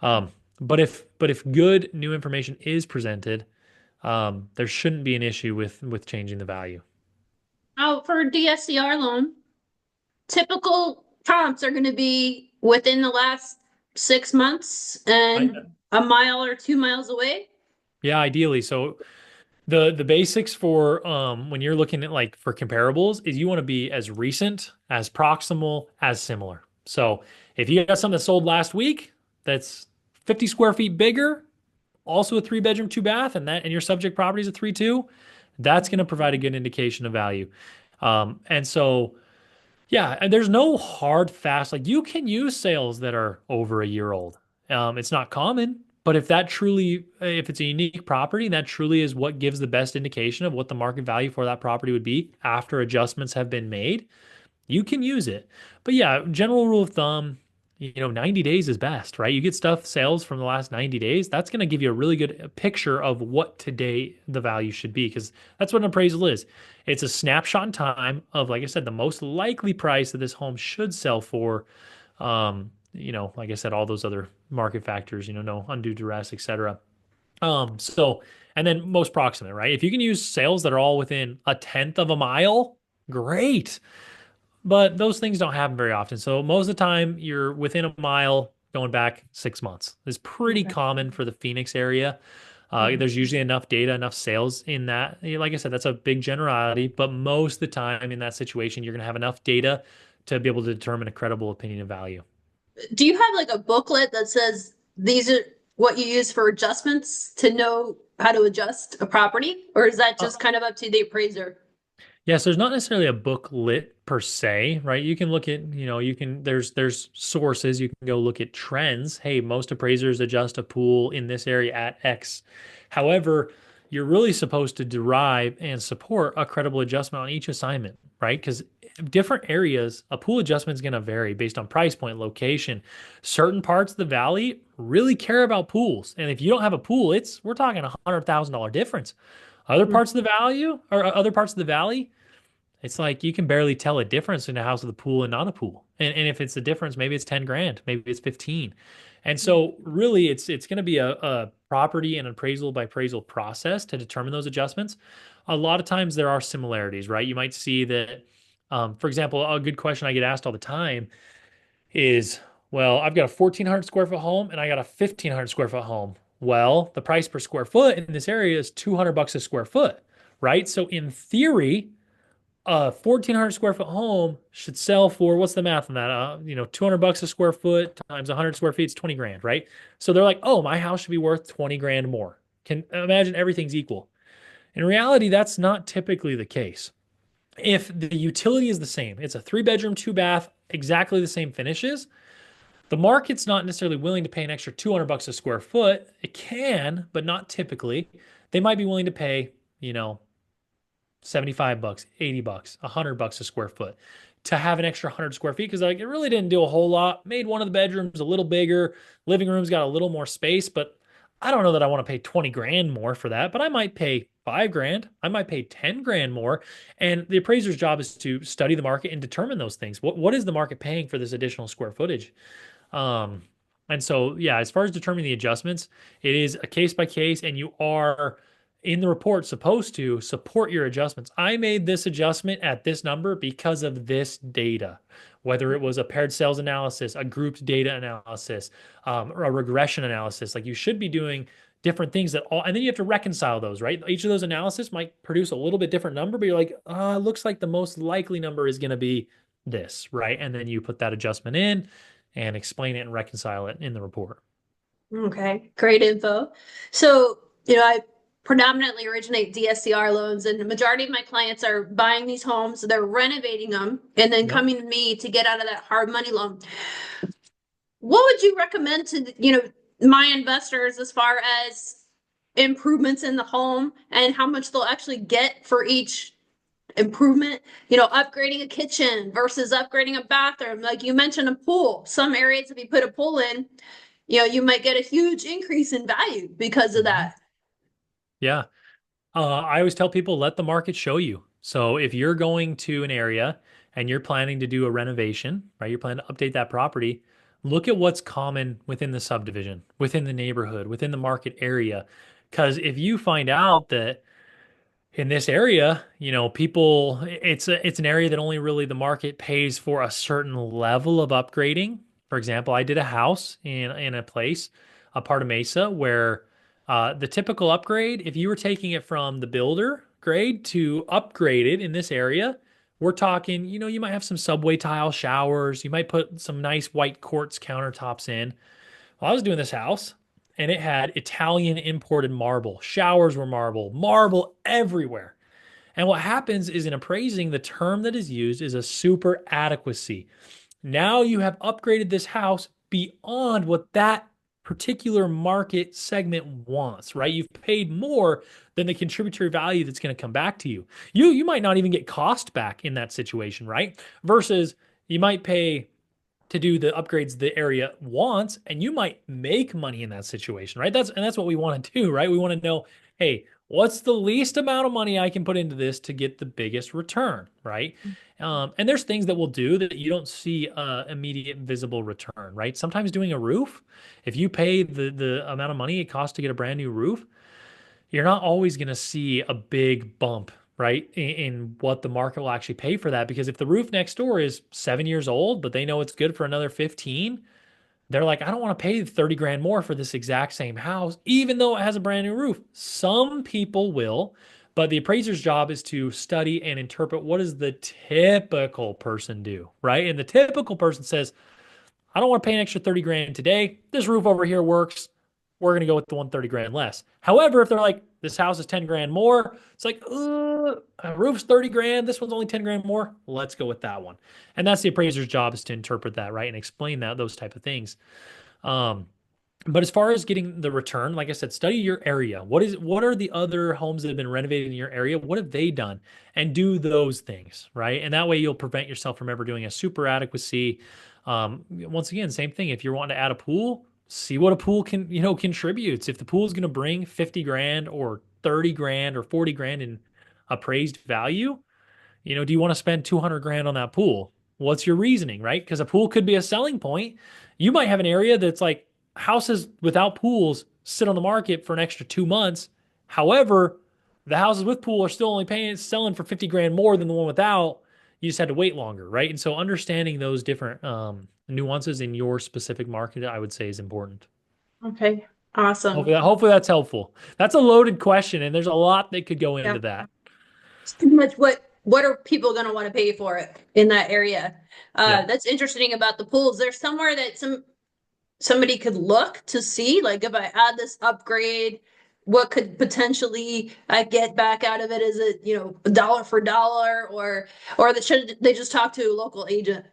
But if good new information is presented, there shouldn't be an issue with changing the value. Oh, for a DSCR loan, typical comps are going to be within the last 6 months I, and a mile or 2 miles away. yeah, ideally. So the basics for when you're looking at like for comparables is you want to be as recent, as proximal, as similar. So if you got something that sold last week that's 50 square feet bigger, also a 3 bedroom, 2 bath, and your subject property is a 3-2, that's going to provide a good indication of value. And so yeah, and there's no hard fast, like you can use sales that are over a year old. It's not common, but if it's a unique property, that truly is what gives the best indication of what the market value for that property would be after adjustments have been made, you can use it. But yeah, general rule of thumb, 90 days is best, right? You get sales from the last 90 days. That's going to give you a really good picture of what today the value should be because that's what an appraisal is. It's a snapshot in time of, like I said, the most likely price that this home should sell for. Like I said, all those other market factors, no undue duress, etc. So, and then most proximate, right? If you can use sales that are all within a tenth of a mile, great. But those things don't happen very often. So most of the time, you're within a mile going back 6 months. It's pretty Okay. common for the Phoenix area. There's usually enough data, enough sales in that. Like I said, that's a big generality, but most of the time in that situation, you're going to have enough data to be able to determine a credible opinion of value. Do you have like a booklet that says these are what you use for adjustments to know how to adjust a property? Or is that Uh, just kind of up to the appraiser? Yeah, so there's not necessarily a book lit per se, right? You can look at, there's sources, you can go look at trends. Hey, most appraisers adjust a pool in this area at X. However, you're really supposed to derive and support a credible adjustment on each assignment, right? Because different areas, a pool adjustment is going to vary based on price point, location. Certain parts of the valley really care about pools. And if you don't have a pool, we're talking $100,000 difference. Other parts of the valley, it's like you can barely tell a difference in a house with a pool and not a pool. And if it's a difference, maybe it's 10 grand, maybe it's 15. And so really it's going to be a property and appraisal by appraisal process to determine those adjustments. A lot of times there are similarities, right? You might see that, for example, a good question I get asked all the time is, well, I've got a 1,400 square foot home and I got a 1,500 square foot home. Well, the price per square foot in this area is $200 a square foot, right? So in theory, a 1,400 square foot home should sell for, what's the math on that? $200 a square foot times 100 square feet is 20 grand, right? So they're like, oh, my house should be worth 20 grand more. Can imagine everything's equal. In reality, that's not typically the case. If the utility is the same, it's a 3 bedroom, 2 bath, exactly the same finishes, the market's not necessarily willing to pay an extra $200 a square foot. It can, but not typically. They might be willing to pay, 75 bucks, 80 bucks, $100 a square foot to have an extra 100 square feet because like it really didn't do a whole lot. Made one of the bedrooms a little bigger, living room's got a little more space, but I don't know that I want to pay 20 grand more for that, but I might pay 5 grand. I might pay 10 grand more. And the appraiser's job is to study the market and determine those things. What is the market paying for this additional square footage? Um, and so, yeah, as far as determining the adjustments, it is a case by case, and you are in the report supposed to support your adjustments. I made this adjustment at this number because of this data, whether it was a paired sales analysis, a grouped data analysis, or a regression analysis. Like you should be doing different things and then you have to reconcile those, right? Each of those analysis might produce a little bit different number, but you're like, it looks like the most likely number is going to be this, right? And then you put that adjustment in and explain it and reconcile it in the report. Okay, great info. So, I predominantly originate DSCR loans, and the majority of my clients are buying these homes, they're renovating them, and then Yep. coming to me to get out of that hard money loan. What would you recommend to, my investors as far as improvements in the home and how much they'll actually get for each improvement? Upgrading a kitchen versus upgrading a bathroom. Like you mentioned, a pool. Some areas, if you put a pool in, you might get a huge increase in value because of Mhm. that. Yeah. I always tell people let the market show you. So if you're going to an area and you're planning to do a renovation, right? You're planning to update that property, look at what's common within the subdivision, within the neighborhood, within the market area. Because if you find out that in this area, people, it's an area that only really the market pays for a certain level of upgrading. For example, I did a house in a place, a part of Mesa, where the typical upgrade, if you were taking it from the builder grade to upgrade it in this area, we're talking, you might have some subway tile showers, you might put some nice white quartz countertops in. Well, I was doing this house and it had Italian imported marble. Showers were marble, marble everywhere. And what happens is in appraising, the term that is used is a super adequacy. Now you have upgraded this house beyond what that particular market segment wants, right? You've paid more than the contributory value that's going to come back to you. You might not even get cost back in that situation, right? Versus you might pay to do the upgrades the area wants, and you might make money in that situation, right? That's what we want to do, right? We want to know, hey, what's the least amount of money I can put into this to get the biggest return, right? And there's things that we'll do that you don't see immediate visible return, right? Sometimes doing a roof, if you pay the amount of money it costs to get a brand new roof, you're not always going to see a big bump, right, in what the market will actually pay for that. Because if the roof next door is 7 years old, but they know it's good for another 15, they're like, I don't want to pay 30 grand more for this exact same house, even though it has a brand new roof. Some people will, but the appraiser's job is to study and interpret what does the typical person do, right? And the typical person says, I don't want to pay an extra 30 grand today. This roof over here works. We're going to go with the 130 grand less. However, if they're like, this house is 10 grand more, it's like, roof's 30 grand. This one's only 10 grand more. Let's go with that one. And that's the appraiser's job, is to interpret that, right? And explain those type of things. Um, but as far as getting the return, like I said, study your area. What are the other homes that have been renovated in your area? What have they done? And do those things, right? And that way you'll prevent yourself from ever doing a super adequacy. Once again, same thing. If you're wanting to add a pool, see what a pool contributes. If the pool is going to bring 50 grand or 30 grand or 40 grand in appraised value, do you want to spend 200 grand on that pool? What's your reasoning, right? Because a pool could be a selling point. You might have an area that's like houses without pools sit on the market for an extra 2 months. However, the houses with pool are still only selling for 50 grand more than the one without. You just had to wait longer, right? And so understanding those different nuances in your specific market, I would say, is important. Okay. Awesome. Hopefully that's helpful. That's a loaded question, and there's a lot that could go Yeah. into that. It's pretty much what are people going to want to pay for it in that area? Yeah. That's interesting about the pools. There's somewhere that somebody could look to see, like if I add this upgrade, what could potentially I get back out of it? Is it, dollar for dollar, or should they just talk to a local agent?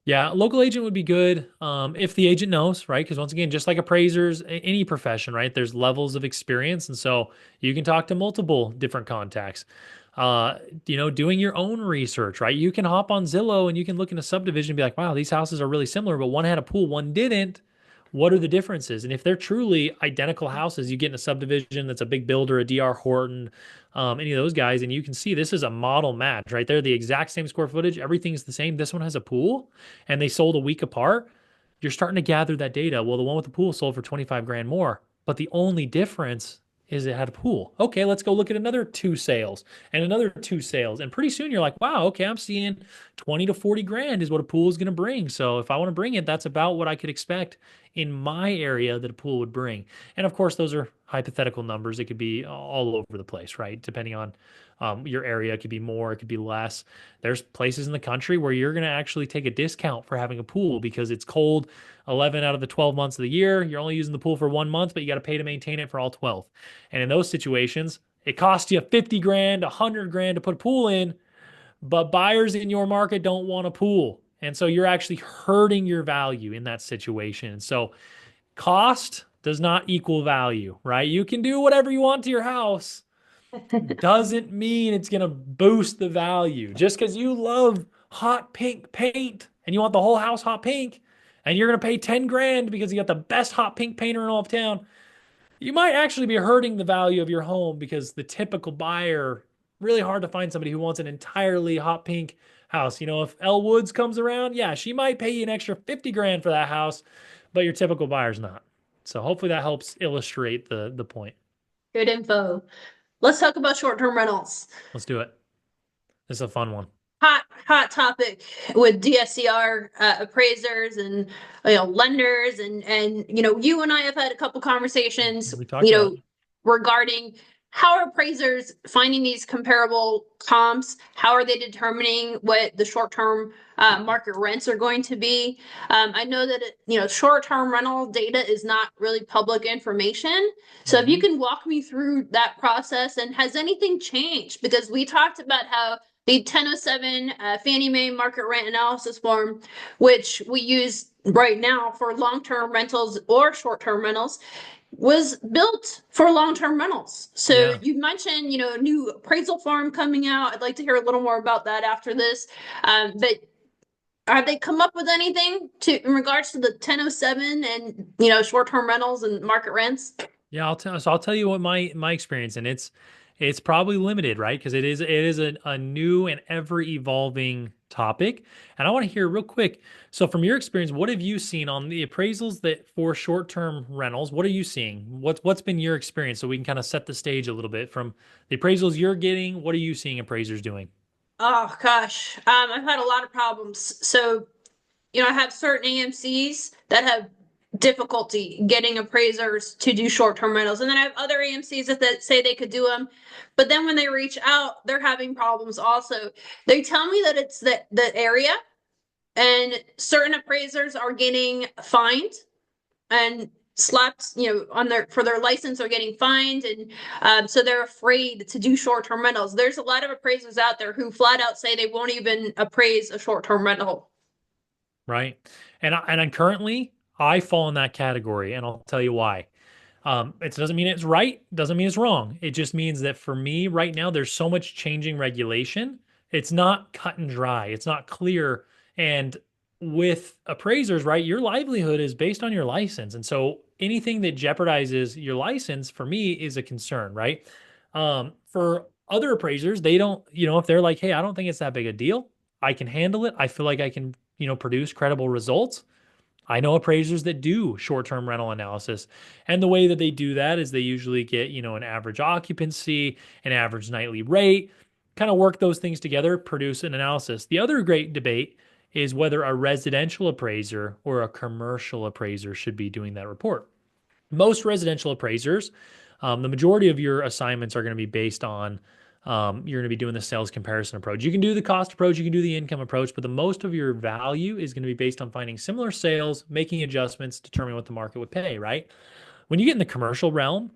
Yeah, local agent would be good if the agent knows, right? Because once again, just like appraisers, any profession, right? There's levels of experience, and so you can talk to multiple different contacts. Doing your own research, right? You can hop on Zillow and you can look in a subdivision and be like, wow, these houses are really similar, but one had a pool, one didn't. What are the differences? And if they're truly identical houses, you get in a subdivision that's a big builder, a DR Horton, any of those guys, and you can see this is a model match, right? They're the exact same square footage. Everything's the same. This one has a pool and they sold a week apart. You're starting to gather that data. Well, the one with the pool sold for 25 grand more, but the only difference is it had a pool. Okay, let's go look at another two sales and another two sales. And pretty soon you're like, wow, okay, I'm seeing 20 to 40 grand is what a pool is going to bring. So if I want to bring it, that's about what I could expect in my area that a pool would bring. And of course, those are hypothetical numbers. It could be all over the place, right? Depending on your area, it could be more, it could be less. There's places in the country where you're going to actually take a discount for having a pool because it's cold 11 out of the 12 months of the year. You're only using the pool for 1 month, but you got to pay to maintain it for all 12. And in those situations, it costs you 50 grand, 100 grand to put a pool in, but buyers in your market don't want a pool. And so you're actually hurting your value in that situation. So cost does not equal value, right? You can do whatever you want to your house. Doesn't mean it's going to boost the value. Just because you love hot pink paint and you want the whole house hot pink and you're going to pay 10 grand because you got the best hot pink painter in all of town, you might actually be hurting the value of your home because the typical buyer really hard to find somebody who wants an entirely hot pink house. If Elle Woods comes around, yeah, she might pay you an extra 50 grand for that house, but your typical buyer's not. So hopefully that helps illustrate the point. Good info. Let's talk about short-term rentals. Let's do it. This is a fun one. Hot topic with DSCR appraisers and lenders and you and I have had a couple conversations We talked about it. regarding how are appraisers finding these comparable comps? How are they determining what the short-term market rents are going to be? I know that short-term rental data is not really public information. So if you Mhm. can walk me through that process, and has anything changed? Because we talked about how the 1007 Fannie Mae market rent analysis form, which we use right now for long-term rentals or short-term rentals, was built for long-term rentals. So Yeah. you mentioned, a new appraisal form coming out. I'd like to hear a little more about that after this. But have they come up with anything in regards to the 1007 and short-term rentals and market rents? Yeah, I'll tell you what my experience, and it's probably limited, right? Because it is a new and ever evolving topic. And I want to hear real quick. So from your experience, what have you seen on the appraisals that for short-term rentals? What are you seeing? What's been your experience so we can kind of set the stage a little bit from the appraisals you're getting? What are you seeing appraisers doing? Oh gosh, I've had a lot of problems. So I have certain AMCs that have difficulty getting appraisers to do short-term rentals. And then I have other AMCs that say they could do them. But then when they reach out, they're having problems also. They tell me that it's the area, and certain appraisers are getting fined and slapped, on their license, are getting fined, and so they're afraid to do short-term rentals. There's a lot of appraisers out there who flat out say they won't even appraise a short-term rental. Right. And currently I fall in that category, and I'll tell you why. It doesn't mean it's right, doesn't mean it's wrong. It just means that for me right now, there's so much changing regulation. It's not cut and dry. It's not clear. And with appraisers, right, your livelihood is based on your license. And so anything that jeopardizes your license for me is a concern, right? For other appraisers, they don't, if they're like, hey, I don't think it's that big a deal. I can handle it. I feel like I can, produce credible results. I know appraisers that do short-term rental analysis. And the way that they do that is they usually get, an average occupancy, an average nightly rate, kind of work those things together, produce an analysis. The other great debate is whether a residential appraiser or a commercial appraiser should be doing that report. Most residential appraisers, the majority of your assignments are going to be based on you're going to be doing the sales comparison approach. You can do the cost approach, you can do the income approach, but the most of your value is going to be based on finding similar sales, making adjustments, determining what the market would pay, right? When you get in the commercial realm,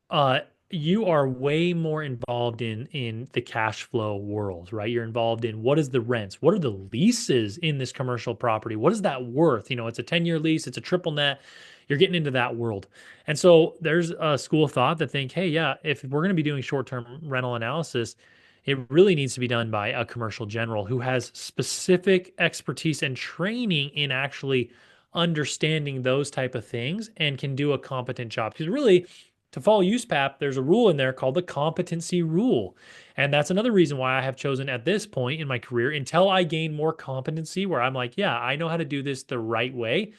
uh, you are way more involved in the cash flow world, right? You're involved in what is the rents, what are the leases in this commercial property, what is that worth? It's a 10-year lease, it's a triple net. You're getting into that world. And so there's a school of thought that think, hey, yeah, if we're going to be doing short-term rental analysis, it really needs to be done by a commercial general who has specific expertise and training in actually understanding those type of things and can do a competent job. Because really, to follow USPAP, there's a rule in there called the competency rule. And that's another reason why I have chosen at this point in my career, until I gain more competency, where I'm like, yeah, I know how to do this the right way.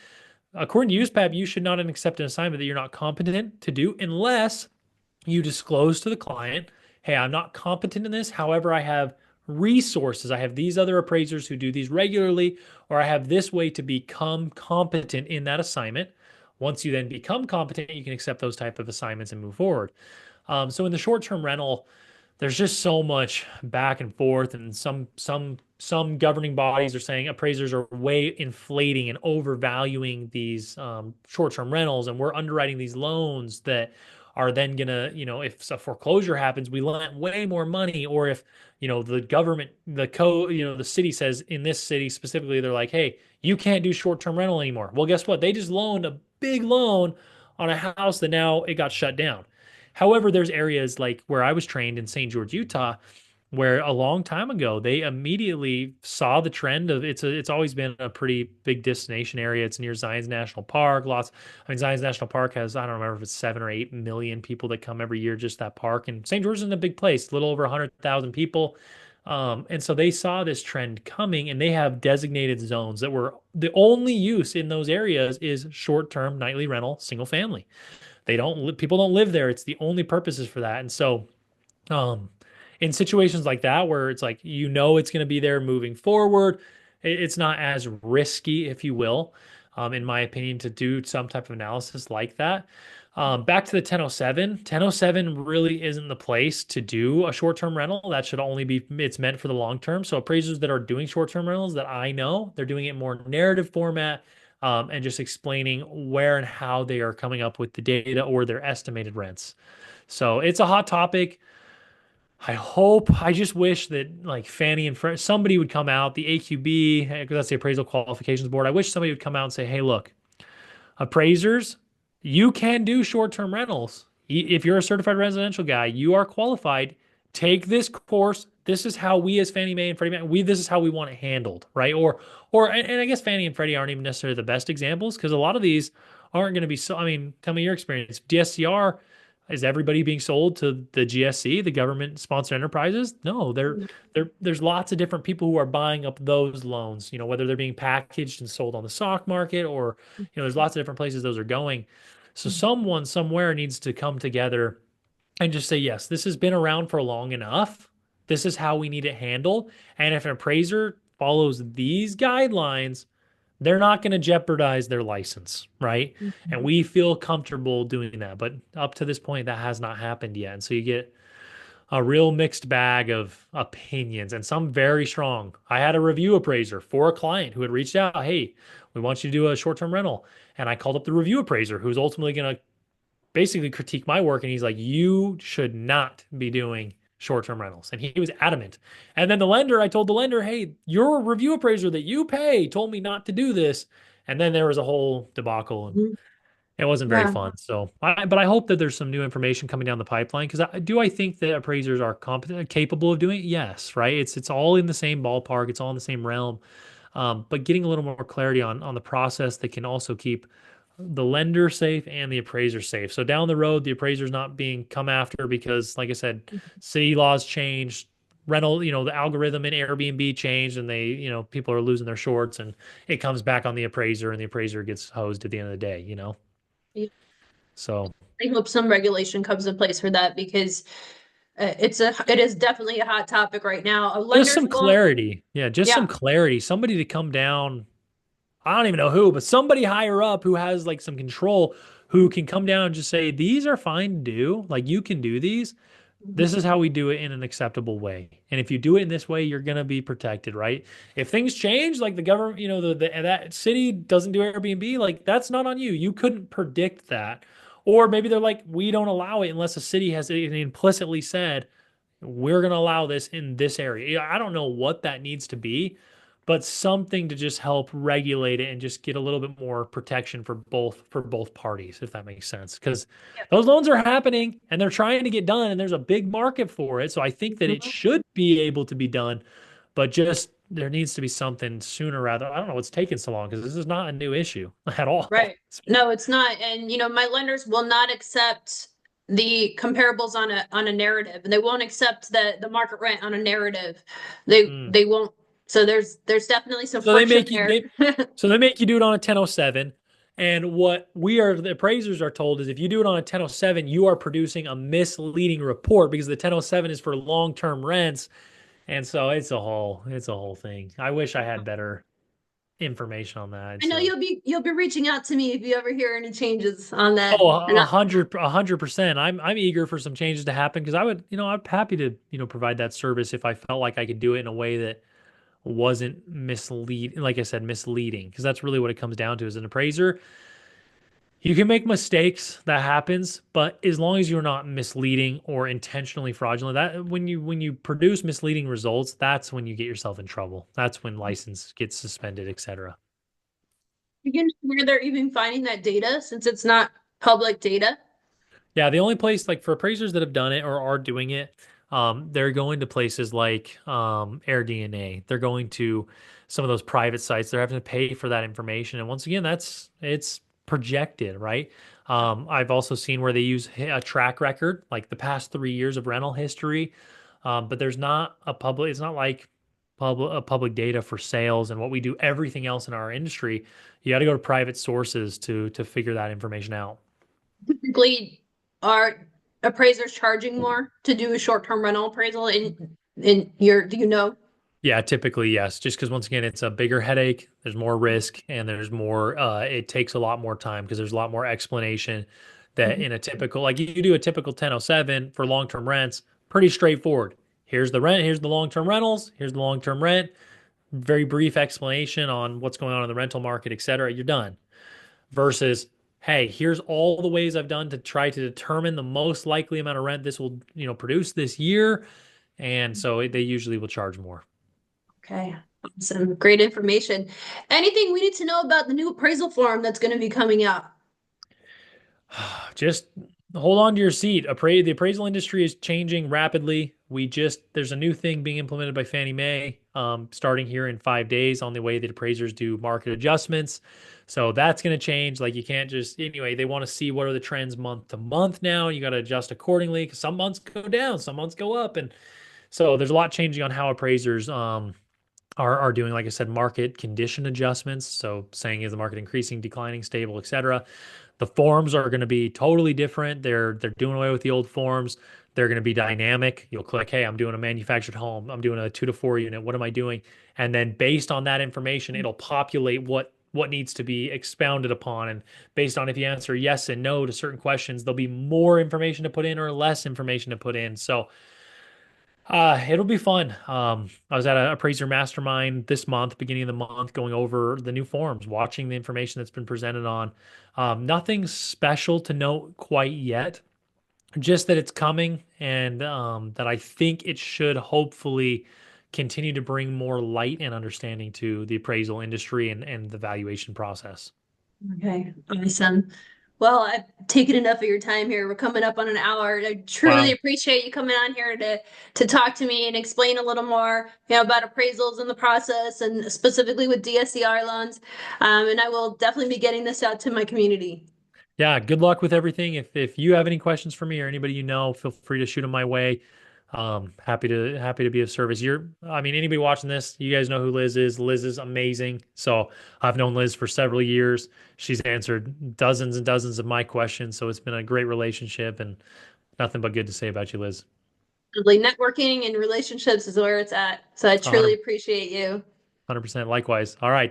According to USPAP, you should not accept an assignment that you're not competent to do unless you disclose to the client, hey, I'm not competent in this. However, I have resources. I have these other appraisers who do these regularly, or I have this way to become competent in that assignment. Once you then become competent, you can accept those type of assignments and move forward. So in the short-term rental, there's just so much back and forth, and some governing bodies are saying appraisers are way inflating and overvaluing these short-term rentals, and we're underwriting these loans that are then gonna, if a foreclosure happens, we lent way more money, or if the government, the city says in this city specifically, they're like, hey, you can't do short-term rental anymore. Well, guess what? They just loaned a big loan on a house that now it got shut down. However, there's areas like where I was trained in St. George, Utah. where a long time ago they immediately saw the trend of it's always been a pretty big destination area. It's near Zion's National Park. Zion's National Park has, I don't remember if it's 7 or 8 million people that come every year, just that park. And St. George is a big place, a little over 100,000 people. And so they saw this trend coming, and they have designated zones that were the only use in those areas is short-term nightly rental, single family. People don't live there. It's the only purposes for that. And so um, in situations like that, where it's like, it's going to be there moving forward, it's not as risky, if you will, in my opinion, to do some type of analysis like that. Back to the 1007, 1007 really isn't the place to do a short-term rental. That should only be, it's meant for the long term. So appraisers that are doing short-term rentals that I know, they're doing it more narrative format, and just explaining where and how they are coming up with the data or their estimated rents. So it's a hot topic. I just wish that like Fannie and Freddie, somebody would come out, the AQB, because that's the Appraisal Qualifications Board. I wish somebody would come out and say, hey, look, appraisers, you can do short-term rentals. If you're a certified residential guy, you are qualified. Take this course. This is how we as Fannie Mae and Freddie Mac, this is how we want it handled, right? And I guess Fannie and Freddie aren't even necessarily the best examples because a lot of these aren't going to be so. I mean, tell me your experience. DSCR, is everybody being sold to the GSC, the government sponsored enterprises? No, there's lots of different people who are buying up those loans, whether they're being packaged and sold on the stock market or, there's lots of different places those are going. So someone somewhere needs to come together and just say, yes, this has been around for long enough. This is how we need it handled. And if an appraiser follows these guidelines, they're not going to jeopardize their license, right? And we feel comfortable doing that. But up to this point, that has not happened yet. And so you get a real mixed bag of opinions and some very strong. I had a review appraiser for a client who had reached out, hey, we want you to do a short-term rental. And I called up the review appraiser who's ultimately going to basically critique my work. And he's like, you should not be doing short-term rentals. And he was adamant. And then I told the lender, hey, your review appraiser that you pay told me not to do this. And then there was a whole debacle and Mhm. it wasn't very Yeah, fun. But I hope that there's some new information coming down the pipeline because I think that appraisers are competent, capable of doing it. Yes, right. It's all in the same ballpark. It's all in the same realm. But getting a little more clarity on the process that can also keep the lender safe and the appraiser safe. So down the road, the appraiser's not being come after because, like I said, city laws changed, rental, the algorithm in Airbnb changed, and people are losing their shorts, and it comes back on the appraiser, and the appraiser gets hosed at the end of the day. yeah. So I hope some regulation comes in place for that because it is definitely a hot topic right now. just Lenders some won't, clarity. Yeah, just some yeah. clarity. Somebody to come down. I don't even know who, but somebody higher up who has like some control who can come down and just say, these are fine to do. Like you can do these. This is how we do it in an acceptable way. And if you do it in this way, you're going to be protected, right? If things change, like the government, that city doesn't do Airbnb, like that's not on you. You couldn't predict that. Or maybe they're like, we don't allow it unless a city has implicitly said, we're going to allow this in this area. I don't know what that needs to be, but something to just help regulate it and just get a little bit more protection for both parties, if that makes sense. Because those loans are happening and they're trying to get done, and there's a big market for it. So I think that it Mhm. should be able to be done, but just there needs to be something sooner rather. I don't know what's taking so long because this is not a new issue at all. Right. No, it's not. And my lenders will not accept the comparables on a narrative, and they won't accept the market rent on a narrative. They Mm. they won't. So there's definitely some So they friction make you there. they so they make you do it on a 1007. And what the appraisers are told is if you do it on a 1007, you are producing a misleading report because the 1007 is for long-term rents. And so it's a whole thing. I wish I had better information on that. I know So you'll be reaching out to me if you ever hear any changes on that. oh, And a 100%. I'm eager for some changes to happen because I'm happy to, provide that service if I felt like I could do it in a way that wasn't like I said, misleading, because that's really what it comes down to as an appraiser. You can make mistakes, that happens, but as long as you're not misleading or intentionally fraudulent, that when you produce misleading results, that's when you get yourself in trouble. That's when license gets suspended, etc. begin where they're even finding that data since it's not public data. Yeah, the only place like for appraisers that have done it or are doing it, they're going to places like AirDNA. They're going to some of those private sites. They're having to pay for that information. And once again, it's projected, right? I've also seen where they use a track record, like the past 3 years of rental history. But there's not a public, it's not like public data for sales and what we do everything else in our industry. You got to go to private sources to figure that information out. Typically, are appraisers charging more to do a short-term rental appraisal in your, do you know? Yeah, typically, yes. Just because once again, it's a bigger headache, there's more risk, and there's more, it takes a lot more time because there's a lot more explanation that in a typical, like you do a typical 1007 for long-term rents, pretty straightforward. Here's the rent, here's the long-term rentals, here's the long-term rent, very brief explanation on what's going on in the rental market, et cetera. You're done. Versus, hey, here's all the ways I've done to try to determine the most likely amount of rent this will, produce this year. And so they usually will charge more. Okay, awesome. Great information. Anything we need to know about the new appraisal form that's going to be coming out? Just hold on to your seat. The appraisal industry is changing rapidly. There's a new thing being implemented by Fannie Mae, starting here in 5 days on the way that appraisers do market adjustments. So that's going to change. Like you can't just, anyway, they want to see what are the trends month to month now. You got to adjust accordingly because some months go down, some months go up. And so there's a lot changing on how appraisers, are doing, like I said, market condition adjustments. So saying is the market increasing, declining, stable, et cetera. The forms are going to be totally different. They're doing away with the old forms. They're going to be dynamic. You'll click, hey, I'm doing a manufactured home. I'm doing a 2 to 4 unit. What am I doing? And then based on that information, it'll populate what needs to be expounded upon. And based on if you answer yes and no to certain questions, there'll be more information to put in or less information to put in. So it'll be fun. I was at a appraiser mastermind this month, beginning of the month, going over the new forms, watching the information that's been presented on. Nothing special to note quite yet, just that it's coming and that I think it should hopefully continue to bring more light and understanding to the appraisal industry and the valuation process. Okay, awesome. Well, I've taken enough of your time here. We're coming up on an hour. I truly Wow. appreciate you coming on here to talk to me and explain a little more, about appraisals and the process, and specifically with DSCR loans. And I will definitely be getting this out to my community. Yeah, good luck with everything. If you have any questions for me or anybody you know, feel free to shoot them my way. Happy to be of service. I mean, anybody watching this, you guys know who Liz is. Liz is amazing. So I've known Liz for several years. She's answered dozens and dozens of my questions. So it's been a great relationship and nothing but good to say about you, Liz. Like networking and relationships is where it's at. So I truly 100, appreciate you. 100%. Likewise. All right.